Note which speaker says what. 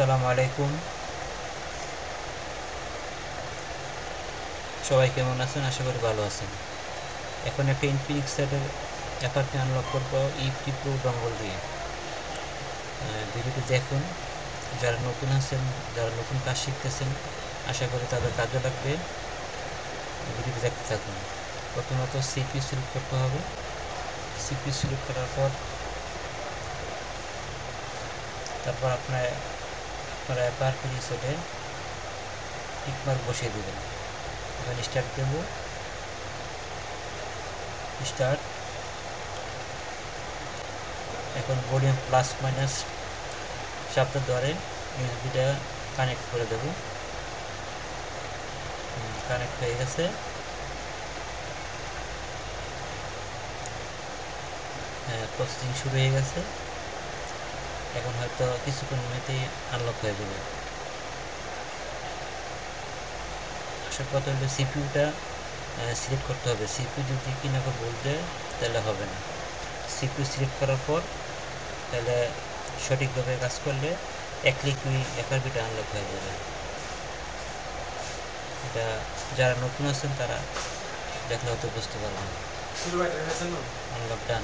Speaker 1: আসসালামু আলাইকুম। সবাই কেমন আছেন? আশা করি ভালো আছেন। এখন একটা ইনফিনিক্স সেটের অ্যাপারকে আনলক করবো ইফটি প্রো ডঙ্গল দিয়ে। ভিডিওটি দেখুন। যারা নতুন আছেন, যারা নতুন কাজ শিখতেছেন, আশা করি তাদের কাজে লাগবে। ভিডিওটি দেখতে থাকুন। প্রথমত সিপিইউ সিলেক্ট করতে হবে। সিপিইউ সিলেক্ট করার পর তারপর আপনার অ্যাপারকে রিসেটে টিকমার্ক বসিয়ে দেবেন। এখন স্টার্ট দেব। স্টার্ট। এখন ভলিউম প্লাস মাইনাস চাপটা ধরে ইউএসবিটা কানেক্ট করে দেব। কানেক্ট হয়ে গেছে। প্রসেসিং শুরু হয়ে গেছে। এখন হয়তো কিছুক্ষণ মধ্যেই আনলক হয়ে যাবে। আসার কথা হলো সিপিইউটা সিলেক্ট করতে হবে। সিপিইউ যদি কিনা বলতে তাহলে হবে না। সিপিইউ সিলেক্ট করার পর তাহলে সঠিকভাবে কাজ করলে এক ক্লিকই এফআরবিটা আনলক হয়ে যাবে। এটা যারা নতুন আছেন তারা দেখলে হয়তো বুঝতে পারবেন। আনলক ডান।